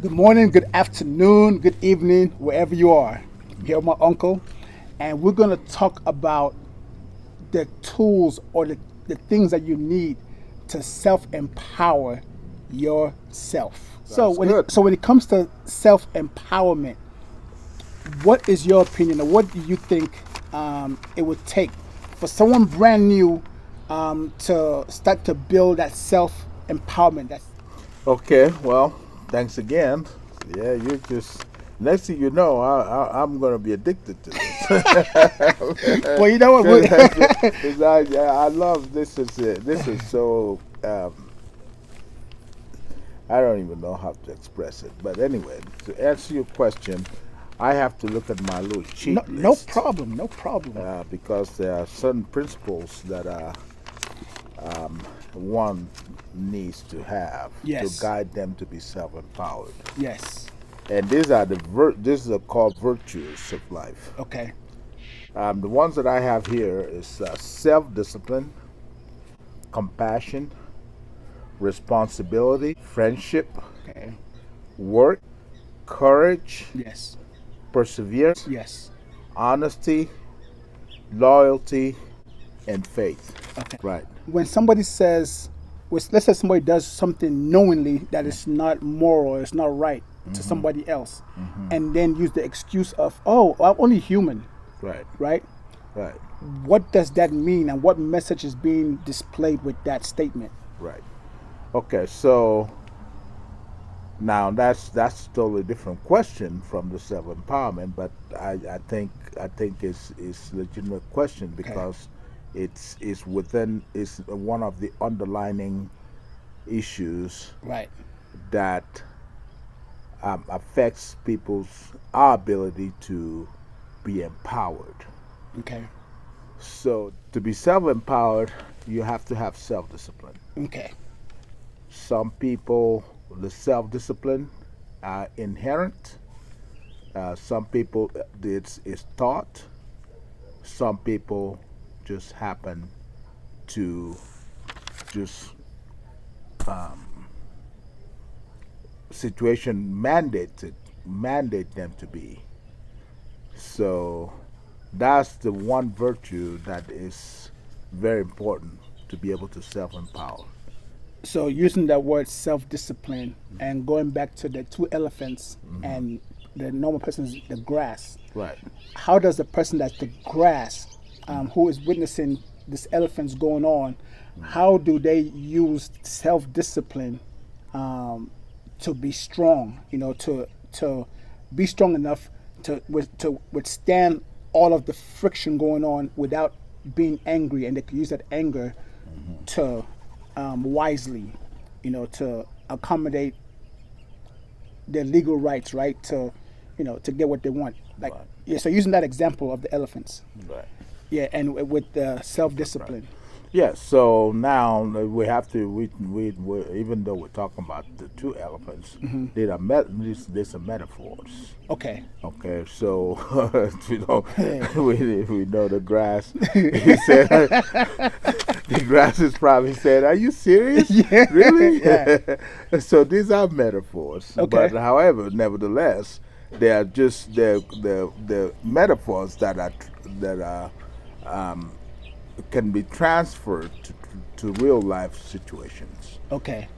Good morning, good afternoon, good evening, wherever you are. I'm here with my uncle, and we're going to talk about the tools or the things that you need to self empower yourself. So Sounds good. when it comes to self empowerment, what is your opinion, or what do you think it would take for someone brand new to start to build that self empowerment? That's Okay, well, thanks again. Yeah, you just next thing you know, I'm gonna be addicted to this. well, you know what? Because I love this. This is so I don't even know how to express it. But anyway, to answer your question, I have to look at my little No, cheat no list problem, no problem. because there are certain principles that one needs to have to Yes, guide them to be self-empowered. yes. And these are called virtues of life. Okay, The ones that I have here is self-discipline, compassion, responsibility, friendship, okay. work, courage, Yes, perseverance, yes. honesty, loyalty, and faith. Okay. Right. When somebody says, let's say somebody does something knowingly that is not moral, it's not right to somebody else, and then use the excuse of, oh, I'm only human, Right. right? Right. What does that mean, and what message is being displayed with that statement? Right. Okay. So now that's a totally different question from the self empowerment, but I think it's legitimate question Okay, because it's one of the underlining issues right. that affects people's our ability to be empowered. Okay, So to be self empowered, you have to have self discipline. okay, Some people the self discipline are inherent. Some people it's taught. Some people just happen to just situation mandate them to be. So that's the one virtue that is very important to be able to self empower. so using that word self-discipline and going back to the two elephants and the normal person's the grass, Right. how does the person that's the grass, who is witnessing this elephant's going on, how do they use self-discipline to be strong, to be strong enough to withstand all of the friction going on without being angry, and they can use that anger to wisely, to accommodate their legal rights, right? To get what they want. Like, Right. yeah. So using that example of the elephants, Right. yeah, and with the self Right. discipline. Yes. So now we have to. We even though we're talking about the two elephants, these are metaphors. Okay. Okay. So we know we know the grass. He said the grass is probably said, "Are you serious? Yeah. Really?" Yeah. So these are metaphors. But Okay. however, nevertheless, they are just the metaphors that are can be transferred to real life situations. Okay.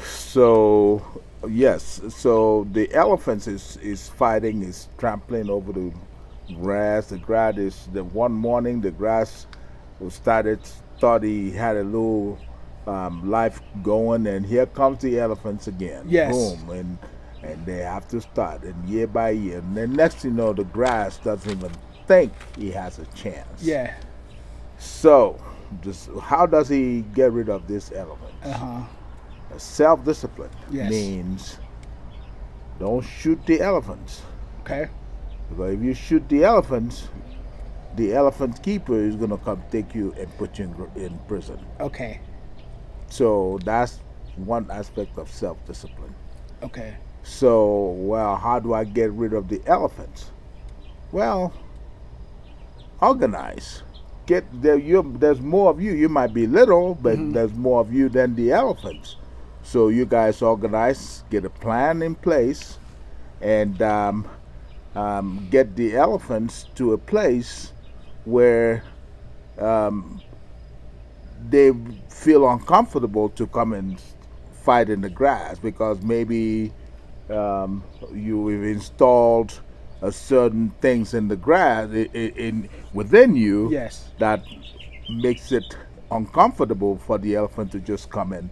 So yes, so the elephant is fighting, is trampling over the grass. The grass is the one morning the grass was started thought he had a little life going, and here comes the elephants again. Yes. Boom, and they have to start, and year by year, and then next thing you know, the grass doesn't even think he has a chance. Yeah. So, just how does he get rid of this Uh element? huh. Self discipline Yes. means don't shoot the elephants. Okay. Because if you shoot the elephant keeper is going to come take you and put you in prison. Okay. So that's one aspect of self discipline. Okay. So, well, how do I get rid of the elephants? Well, organize. Get there. There's more of you. You might be little, but there's more of you than the elephants. So you guys organize, get a plan in place, and get the elephants to a place where um, they feel uncomfortable to come and fight in the grass because maybe you've installed a certain things in the grass in within you Yes. that makes it uncomfortable for the elephant to just come in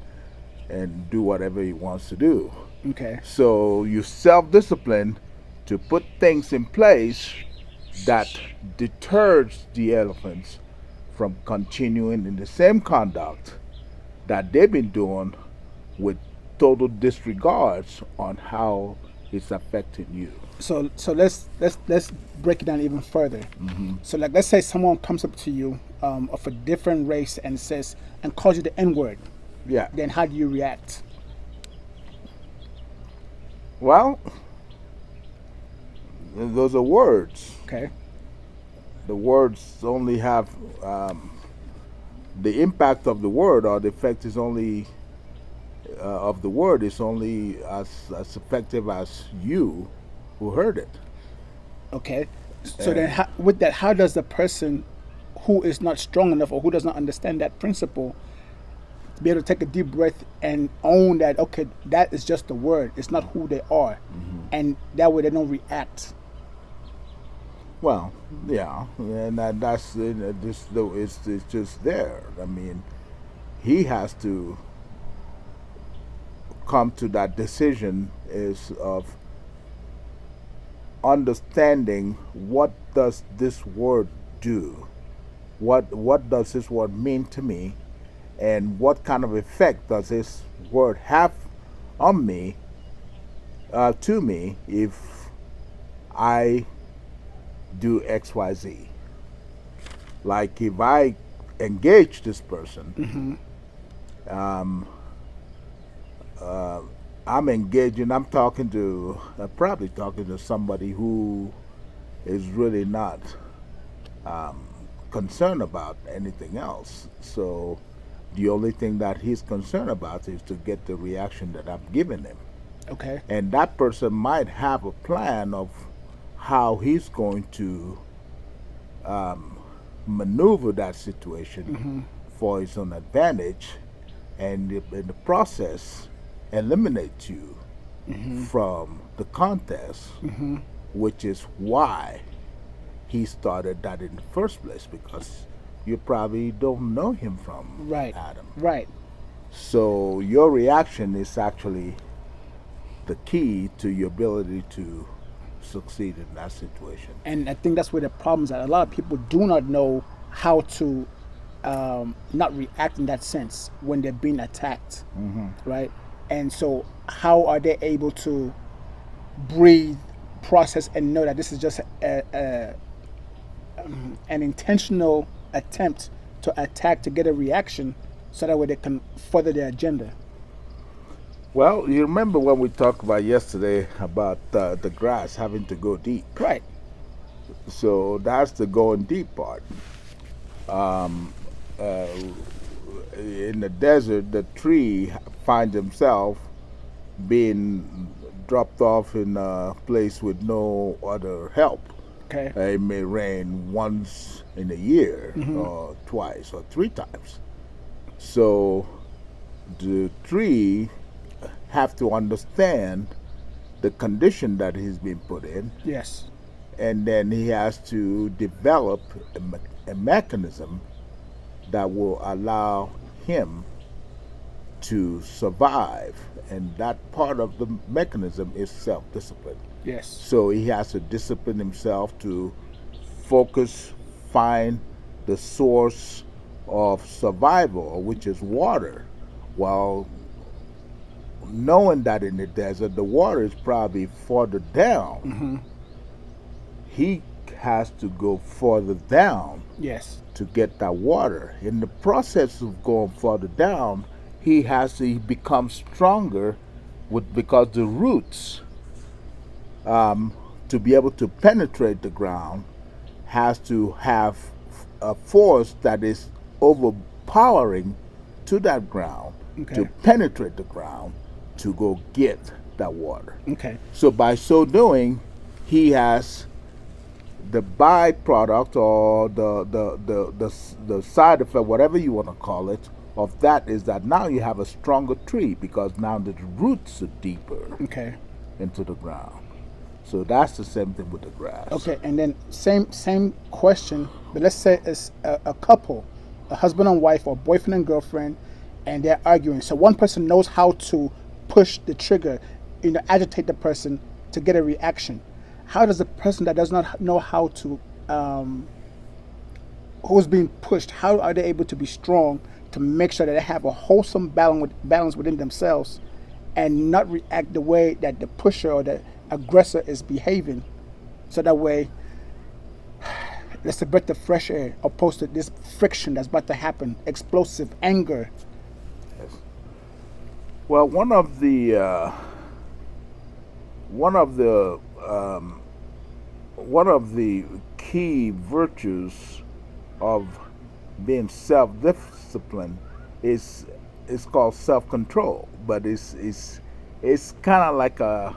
and do whatever he wants to do. Okay. So you self-discipline to put things in place that deters the elephants from continuing in the same conduct that they've been doing with total disregards on how it's affecting you. So let's break it down even further. Mm-hmm. So like let's say someone comes up to you of a different race and says and calls you the N word. Yeah. Then how do you react? Well, those are words. Okay. The words only have the impact of the word, or the effect is only of the word is only as effective as you who heard it. Okay. So then with that, how does the person who is not strong enough or who does not understand that principle be able to take a deep breath and own that, okay, that is just the word, it's not who they are, and that way they don't react? Well, yeah, and that's it's just there. I mean, he has to come to that decision is of understanding what does this word do, what does this word mean to me, and what kind of effect does this word have on me, to me, if I do XYZ. Like if I engage this person, I'm engaging, I'm talking to, probably talking to somebody who is really not concerned about anything else. So the only thing that he's concerned about is to get the reaction that I'm giving him. Okay. And that person might have a plan of how he's going to maneuver that situation for his own advantage, and in the process eliminate you from the contest, which is why he started that in the first place, because you probably don't know him from Right. Adam. Right. So your reaction is actually the key to your ability to succeed in that situation. And I think that's where the problems are. A lot of people do not know how to not react in that sense when they're being attacked, right? And so, how are they able to breathe, process, and know that this is just an intentional attempt to attack to get a reaction, so that way they can further their agenda? Well, you remember when we talked about yesterday about the grass having to go deep. Right. So that's the going deep part. In the desert, the tree finds himself being dropped off in a place with no other help. Okay. It may rain once in a year, or twice, or three times. So the tree have to understand the condition that he's been put in, Yes. and then he has to develop a mechanism that will allow him to survive, and that part of the mechanism is self-discipline. Yes. So he has to discipline himself to focus, find the source of survival, which is water, while knowing that in the desert the water is probably further down. He has to go further down Yes. to get that water. In the process of going further down, he become stronger because the roots, to be able to penetrate the ground, has to have a force that is overpowering to that ground, to Okay. penetrate the ground to go get that water. Okay. So by so doing, he has the byproduct or the side effect, whatever you want to call it, of that is that now you have a stronger tree because now the roots are deeper Okay. into the ground. So that's the same thing with the grass. Okay. And then same question, but let's say it's a couple, a husband and wife or boyfriend and girlfriend, and they're arguing. So one person knows how to push the trigger, agitate the person to get a reaction. How does the person that does not know how to, who's being pushed, how are they able to be strong to make sure that they have a wholesome balance within themselves and not react the way that the pusher or the aggressor is behaving? So that way, let's a breath of fresh air opposed to this friction that's about to happen, explosive anger. Yes. Well, one of the key virtues of being self-disciplined is called self-control, but it's kind of like the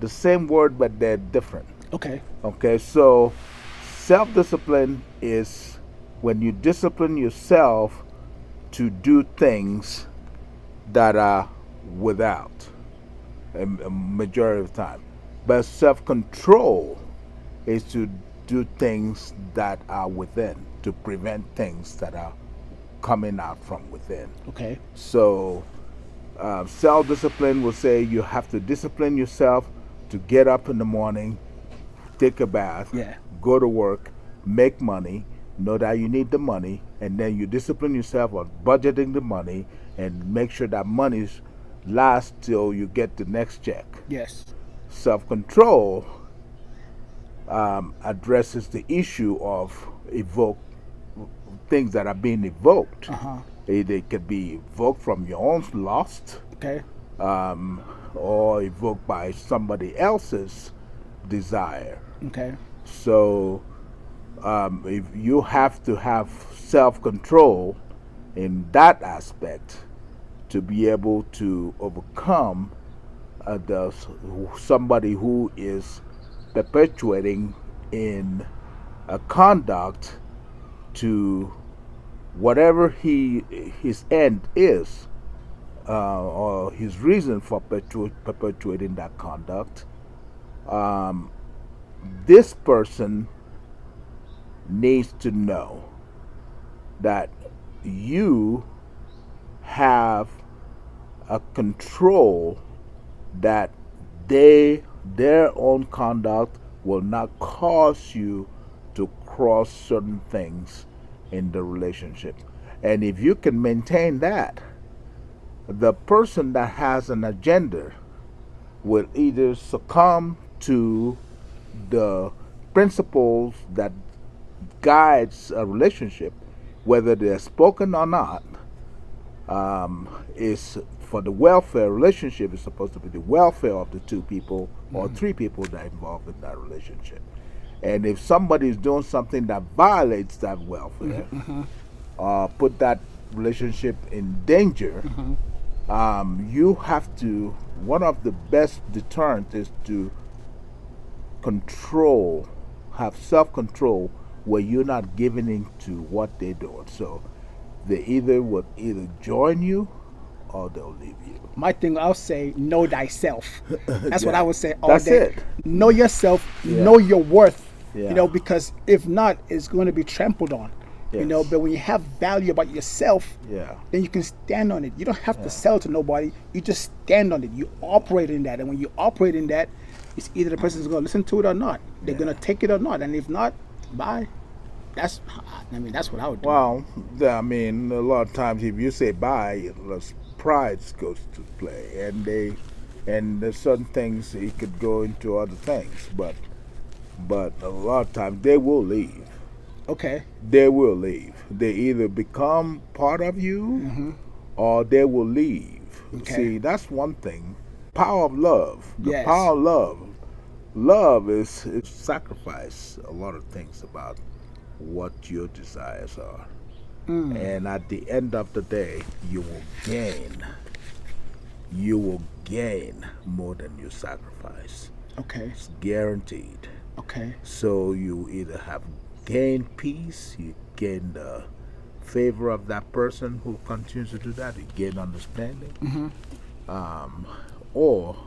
same word, but they're different. Okay. Okay, so self-discipline is when you discipline yourself to do things that are without a majority of the time. But self-control is to do things that are within, to prevent things that are coming out from within. Okay. So self-discipline will say you have to discipline yourself to get up in the morning, take a bath, Yeah. go to work, make money, know that you need the money, and then you discipline yourself on budgeting the money and make sure that money lasts till you get the next check. Yes. Self-control addresses the issue of things that are being evoked. They could be evoked from your own lust, Okay. or evoked by somebody else's desire. Okay. So if you have to have self-control in that aspect to be able to overcome somebody who is perpetuating in a conduct to whatever his end is, or his reason for perpetuating that conduct. This person needs to know that you have a control that their own conduct will not cause you to cross certain things in the relationship. And if you can maintain that, the person that has an agenda will either succumb to the principles that guides a relationship, whether they're spoken or not, is for the welfare. Relationship is supposed to be the welfare of the two people or three people that are involved in that relationship. And if somebody is doing something that violates that welfare, put that relationship in danger, you have to, one of the best deterrents is to have self-control where you're not giving in to what they're doing. So they will either join you or they'll leave you. My thing, I'll say, know thyself. That's what Yeah. I would say all That's day. it. Know yourself, Yeah. know your worth. Yeah. Because if not, it's going to be trampled on. Yes. But when you have value about yourself, Yeah. then you can stand on it. You don't have to sell to nobody. You just stand on it. You operate in that. And when you operate in that, it's either the person's going to listen to it or not. They're going to take it or not. And if not, bye. That's what I would do. Well, a lot of times if you say bye, pride goes to play, and there's certain things it could go into other things, but a lot of times they will leave. Okay. They will leave. They either become part of you, or they will leave. Okay. See, that's one thing. Power of love. The Yes. power of love. Love is sacrifice a lot of things about what your desires are. And at the end of the day, you will gain more than you sacrifice. Okay. It's guaranteed. Okay. So you either have gained peace, you gain the favor of that person who continues to do that, you gain understanding, or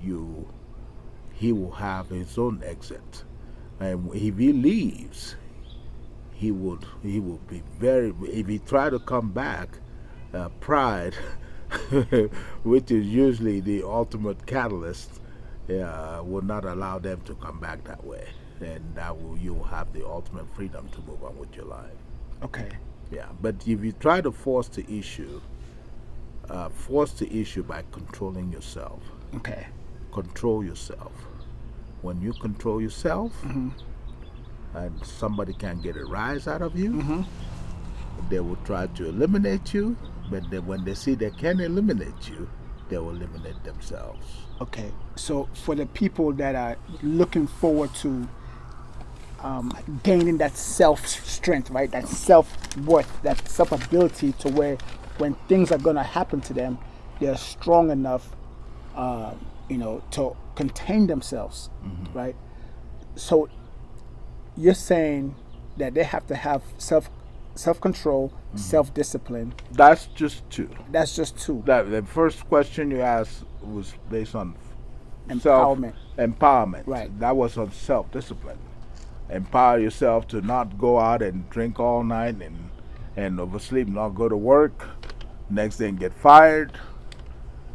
you he will have his own exit. And if he leaves, he will be very. If he try to come back, pride, which is usually the ultimate catalyst, will not allow them to come back that way, and you will have the ultimate freedom to move on with your life. Okay. Yeah, but if you try to force the issue by controlling yourself. Okay. Control yourself. When you control yourself, and somebody can't get a rise out of you, they will try to eliminate you. But then when they see they can eliminate you, they will eliminate themselves. Okay. So for the people that are looking forward to gaining that self strength, right? That self worth, that self ability to where when things are gonna happen to them, they're strong enough, to contain themselves, right? So you're saying that they have to have self control, self discipline. That's just two. That's just two. The first question you asked was based on Empowerment. Empowerment. Right. That was on self discipline. Empower yourself to not go out and drink all night and oversleep, not go to work. Next thing, get fired,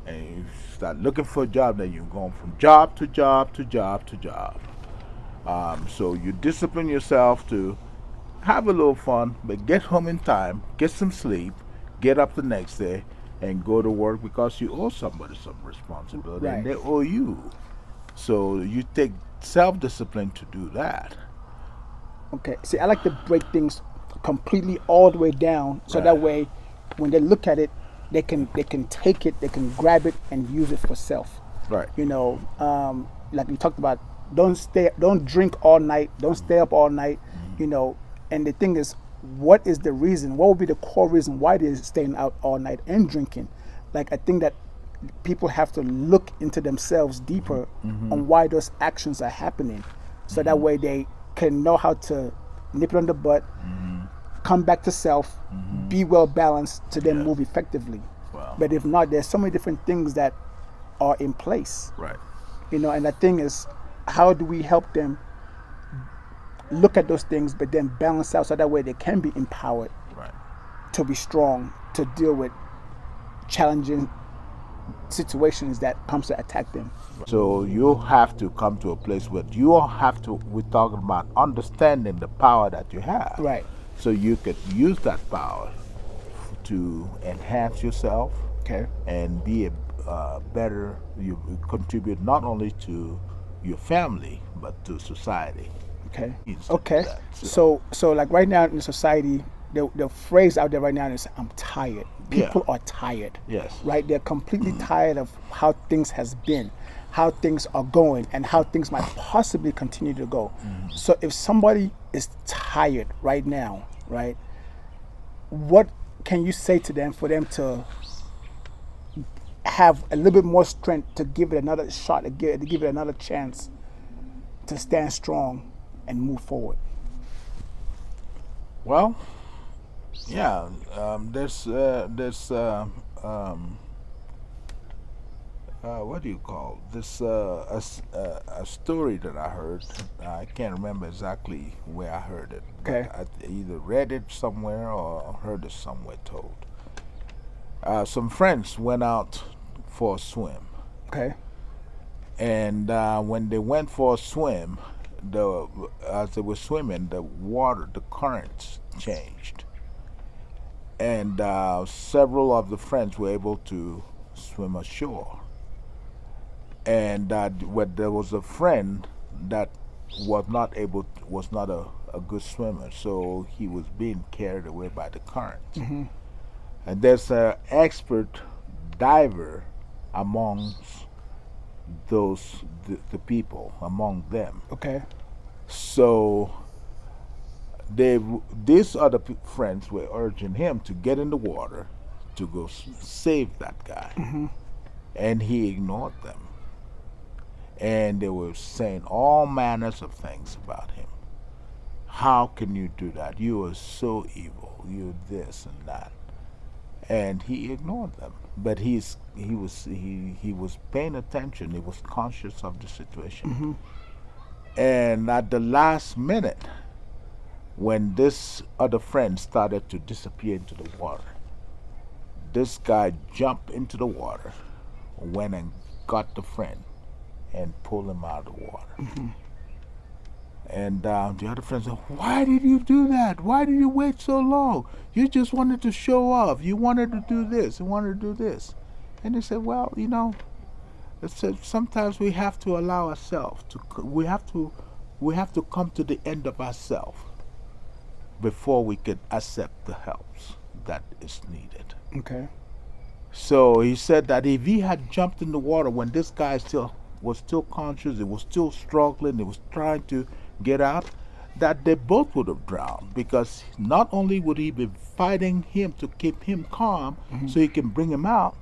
and you start looking for a job. Then you're going from job to job to job to job. So you discipline yourself to have a little fun, but get home in time, get some sleep, get up the next day, and go to work because you owe somebody some responsibility, Right. and they owe you. So you take self-discipline to do that. Okay. See, I like to break things completely all the way down, so that way, when they look at it, they can take it, they can grab it, and use it for self. Right. Like we talked about, don't drink all night, don't stay up all night. And the thing is, what is the reason? What would be the core reason why they're staying out all night and drinking? Like, I think that people have to look into themselves deeper on why those actions are happening, so that way they can know how to nip it on the butt, come back to self, be well balanced to then move effectively. Wow. But if not, there's so many different things that are in place. Right. And the thing is, how do we help them look at those things, but then balance out so that way they can be empowered Right. to be strong, to deal with challenging situations that comes to attack them. So you have to come to a place where you have to. We're talking about understanding the power that you have. Right. So you could use that power to enhance yourself. Okay. And be a better. You contribute not only to your family but to society. Okay. Instead of Okay. that. So like right now in society, the phrase out there right now is "I'm tired." Yeah. People are tired. Yes. Right? They're completely tired of how things has been, how things are going, and how things might possibly continue to go. So if somebody is tired right now, right, what can you say to them for them to have a little bit more strength to give it another shot, to give it another chance to stand strong and move forward? Well, yeah. There's what do you call this? A story that I heard. I can't remember exactly where I heard it. But Okay. I either read it somewhere or heard it somewhere told. Some friends went out for a swim, Okay. and when they went for a swim, as they were swimming, the currents changed, and several of the friends were able to swim ashore. And there was a friend that was not a good swimmer, so he was being carried away by the current. And there's an expert diver amongst the people among them. Okay. So they these other friends were urging him to get in the water to go save that guy, and he ignored them. And they were saying all manners of things about him. How can you do that? You are so evil. You're this and that. And he ignored them. But he was paying attention. He was conscious of the situation. And at the last minute, when this other friend started to disappear into the water, this guy jumped into the water, went and got the friend, and pulled him out of the water. And the other friend said, "Why did you do that? Why did you wait so long? You just wanted to show off. You wanted to do this. You wanted to do this." And he said, "Well, sometimes we have to allow ourselves to. We have to come to the end of ourselves before we can accept the helps that is needed." Okay. So he said that if he had jumped in the water when this guy was still conscious, he was still struggling, he was trying to get out, that they both would have drowned, because not only would he be fighting him to keep him calm so he can bring him out,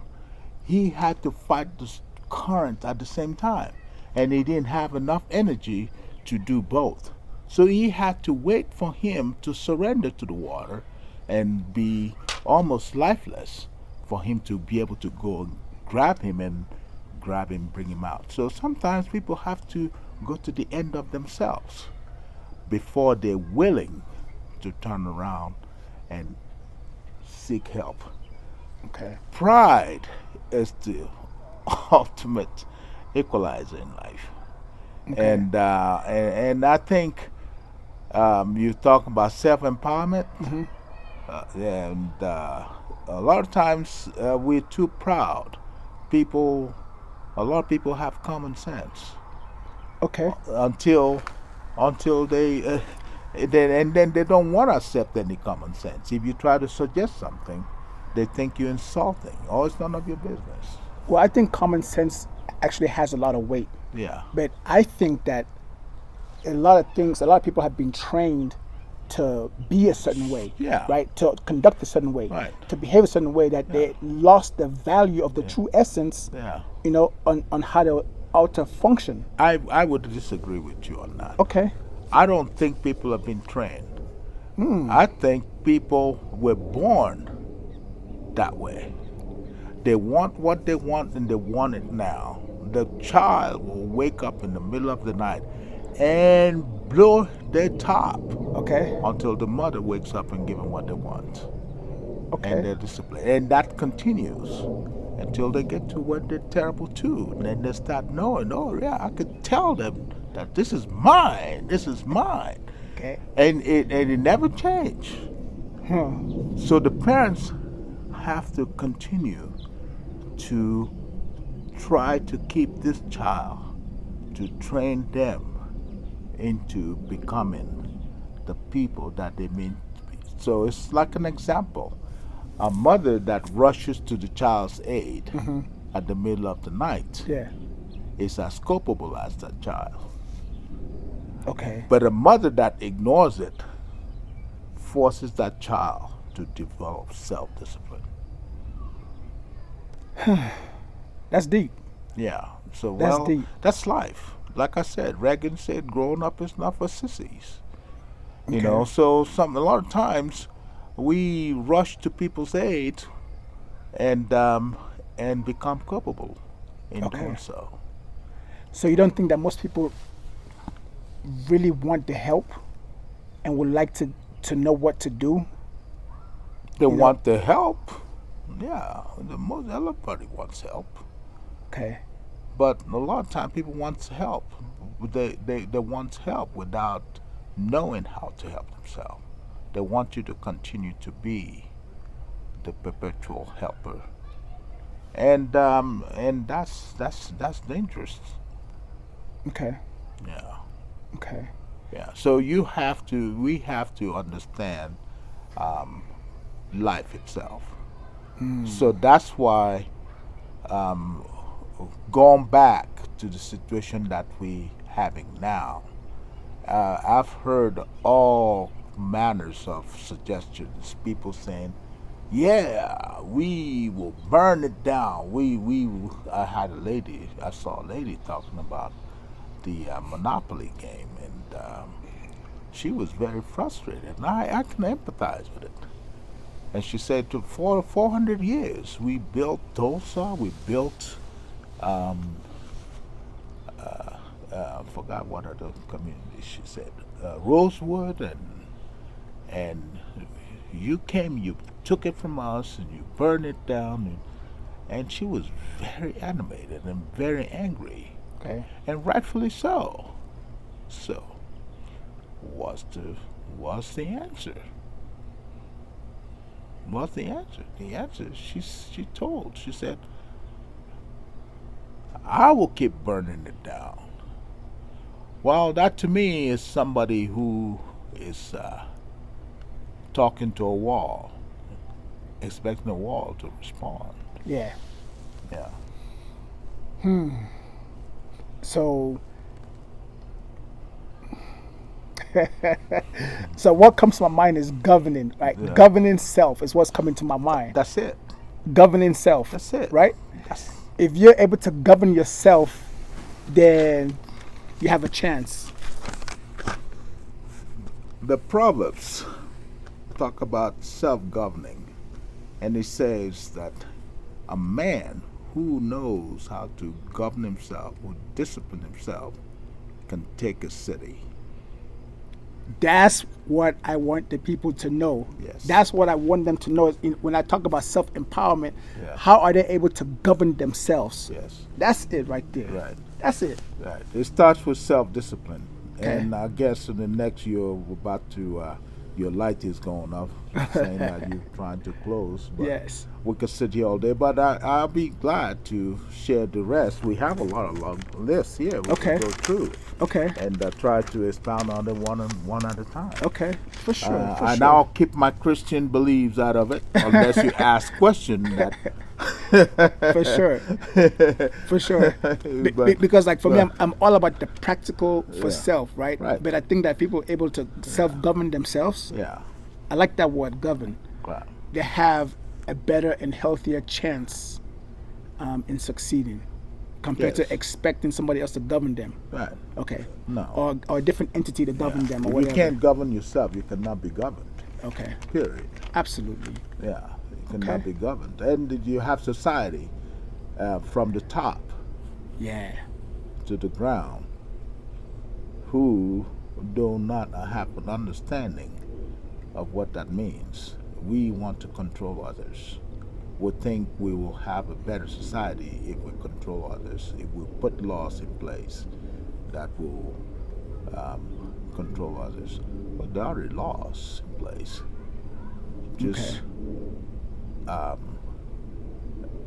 he had to fight the current at the same time, and he didn't have enough energy to do both. So he had to wait for him to surrender to the water and be almost lifeless for him to be able to go and grab him, bring him out. So sometimes people have to go to the end of themselves before they're willing to turn around and seek help. Okay. Pride is the ultimate equalizer in life. Okay. And I think you talk about self-empowerment, and a lot of times we're too proud. A lot of people have common sense Okay. until they then they don't want to accept any common sense. If you try to suggest something, they think you're insulting. Oh, it's none of your business. Well, I think common sense actually has a lot of weight, Yeah. but I think that a lot of people have been trained to be a certain way, Yeah. right? To conduct a certain way, Right. to behave a certain way, that they lost the value of the true essence, Yeah. on how to function. I would disagree with you on that. Okay. I don't think people have been trained. I think people were born that way. They want what they want, and they want it now. The child will wake up in the middle of the night and blow their top Okay. until the mother wakes up and give them what they want. Okay. And they're disciplined. And that continues until they get to when they're terrible too. And then they start knowing, oh yeah, I could tell them that this is mine, this is mine. Okay. And it never changed. So the parents have to continue to try to keep this child, to train them into becoming the people that they mean to be. So it's like an example. A mother that rushes to the child's aid at the middle of the night Yeah. is as culpable as that child. Okay. But a mother that ignores it forces that child to develop self-discipline. That's deep. Yeah. So That's well, deep. that's life. Like I said, Reagan said, "Growing up is not for sissies." You Okay. know. So a lot of times we rush to people's aid and become culpable in Okay. doing so. So you don't think that most people really want the help and would like to know what to do? They You know- want the help. Yeah, everybody wants help. Okay. But a lot of times people want help. They want help without knowing how to help themselves. They want you to continue to be the perpetual helper, and that's dangerous. Okay. Yeah, Okay. yeah. So we have to understand life itself. So that's why going back to the situation that we having now, I've heard all manners of suggestions. People saying, "Yeah, we will burn it down." I had a lady. I saw a lady talking about the Monopoly game, and she was very frustrated. And I can empathize with it. And she said, for 400 years, we built Tulsa, we built, I forgot what other communities she said, Rosewood, and you came, you took it from us, and you burned it down. And she was very animated and very angry, Okay. and rightfully so. So, what's the answer? What's the answer? The answer, she said, I will keep burning it down. Well, that to me is somebody who is talking to a wall, expecting a wall to respond. Yeah. Yeah. So, so what comes to my mind is governing, right? Yeah. Governing self is what's coming to my mind. That's it. Governing self. That's it. Right? Yes. If you're able to govern yourself, then you have a chance. The Proverbs talk about self-governing, and it says that a man who knows how to govern himself, who discipline himself, can take a city. That's what I want the people to know. Yes. That's what I want them to know. When I talk about self-empowerment, Yeah. how are they able to govern themselves? Yes. That's it right there. Right. That's it. Right. It starts with self-discipline, Okay. and I guess in the next you're about to, your light is going off, saying that you're trying to close. But Yes. we could sit here all day, but I'll be glad to share the rest. We have a lot of long lists here we Okay. can go through Okay. and try to expound on them one at a time. Okay. For sure. For And sure. I'll keep my Christian beliefs out of it unless you ask questions that. For sure. For sure. But- Because like for me, but- I'm all about the practical for Yeah. self, right? Right. But I think that people able to self-govern themselves, Yeah. I like that word, govern. Right. They have a better and healthier chance in succeeding compared Yes. to expecting somebody else to govern them. Right. Okay. No. Or a different entity to govern them or If you whatever. can't govern yourself, you cannot be governed. Okay. Period. Absolutely. Yeah. You cannot Okay. be governed. And you have society from the top Yeah. to the ground who do not have an understanding of what that means. We want to control others. We think we will have a better society if we control others, if we put laws in place that will control others. But there are already laws in place. Just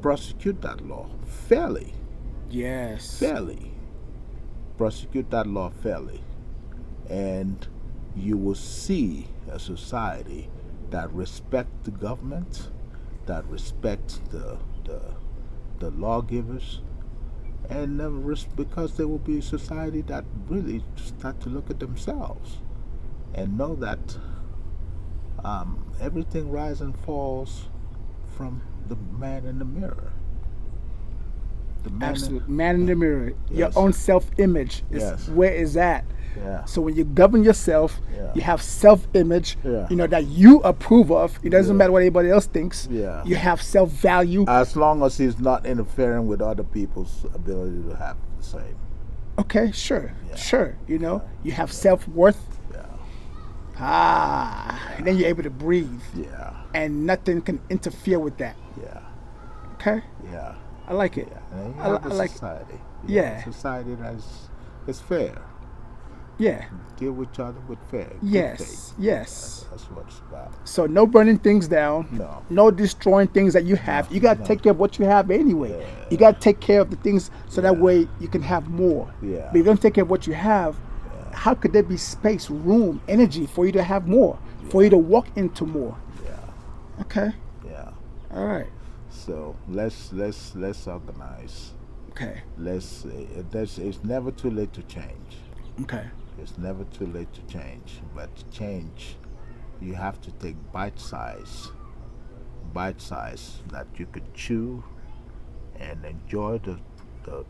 prosecute that law fairly. Yes. Fairly. Prosecute that law fairly. And you will see a society that respects the government, that respects the lawgivers, and because there will be a society that really start to look at themselves and know that everything rises and falls from the man in the mirror. The man Absolutely. Man in the mirror. Your Yes. own self-image is Yes. where is that? Yeah. So when you govern yourself, Yeah. you have self-image, Yeah. that you approve of. It doesn't Yeah. matter what anybody else thinks. Yeah. You have self-value. As long as he's not interfering with other people's ability to have the same. Okay, sure. Yeah. Sure. You have self-worth. Yeah. And then you're able to breathe. Yeah. And nothing can interfere with that. Yeah. Okay? Yeah. I like it. And you I have a like society. Yeah. A society that is fair. Yeah. Deal with each other with fair. good Yes. faith. Yes. That's what it's about. So no burning things down. No. No destroying things that you have. You gotta No. take care of what you have anyway. Yeah. You gotta take care of the things so that Yeah. way you can have more. Yeah. But if you don't take care of what you have, how could there be space, room, energy for you to have more? For you to walk into more? Yeah. Okay. Yeah. All right. So let's organize. Okay. It's never too late to change. Okay. It's never too late to change, but change you have to take bite size that you could chew and enjoy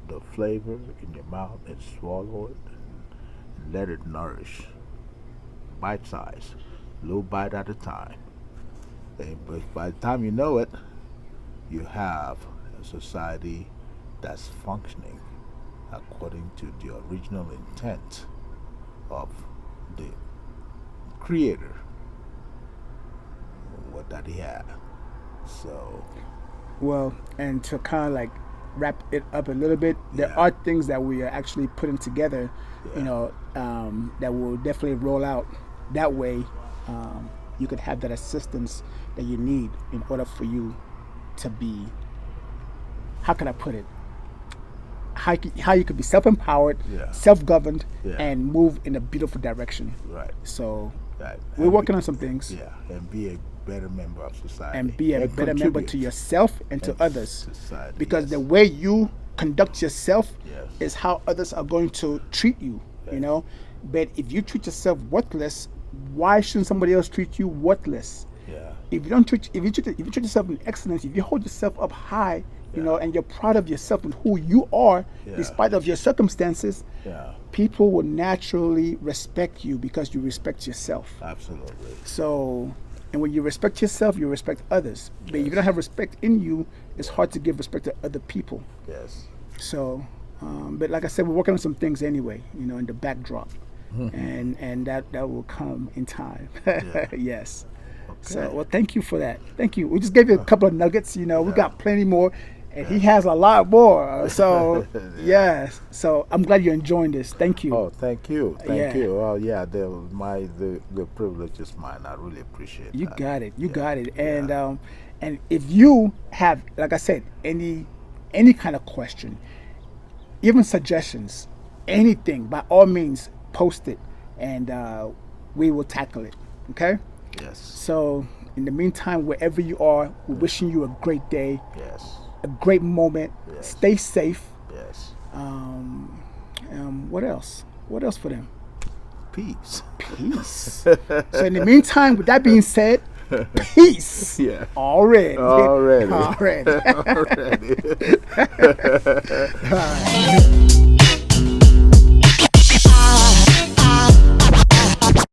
the flavor in your mouth and swallow it and let it nourish. Bite size, little bite at a time. But by the time you know it, you have a society that's functioning according to the original intent of the creator, what that he had. So, Well, and to kind of like wrap it up a little bit, there yeah, are things that we are actually putting together, yeah, that will definitely roll out. That way, you could have that assistance that you need in order for you to be, how can I put it? How you could be self-empowered, yeah, self-governed, yeah, and move in a beautiful direction. right, So right. we're working on some things, Yeah, and be a better member of society and be a and better member to contribute yourself and to in others. society. Because the Yes, way you conduct yourself yes, is how others are going to treat you, you yes, know. But if you treat yourself worthless, why shouldn't somebody else treat you worthless? yeah, If you treat yourself in excellence, if you hold yourself up high, yeah, and you're proud of yourself and who you are, yeah, despite of your circumstances, yeah, people will naturally respect you because you respect yourself. absolutely. So, and when you respect yourself, you respect others. But if you Yes, don't have respect in you, it's yeah, hard to give respect to other people. yes. So, but like I said, we're working on some things anyway, in the backdrop, and that will come in time. Yeah, Yes. So, okay. well, thank you for that. Thank you. We just gave you a couple of nuggets. We Yeah, got plenty more, and he yeah. has a lot more. So, Yeah. yes. So I'm glad you're enjoying this. Thank you. Oh, thank you, thank Yeah. you. Well, yeah, the privilege is mine. I really appreciate You that. got it. You Yeah, got it. yeah, And if you have, like I said, any kind of question, even suggestions, anything, by all means, post it, and we will tackle it. Okay. yes, So in the meantime, wherever you are, we're wishing you a great day, yes, a great moment. yes, Stay safe. yes. What else? What else for them? Peace. Peace. So in the meantime, with that being said, peace. Yeah. Already. Already. Already. Already. All right.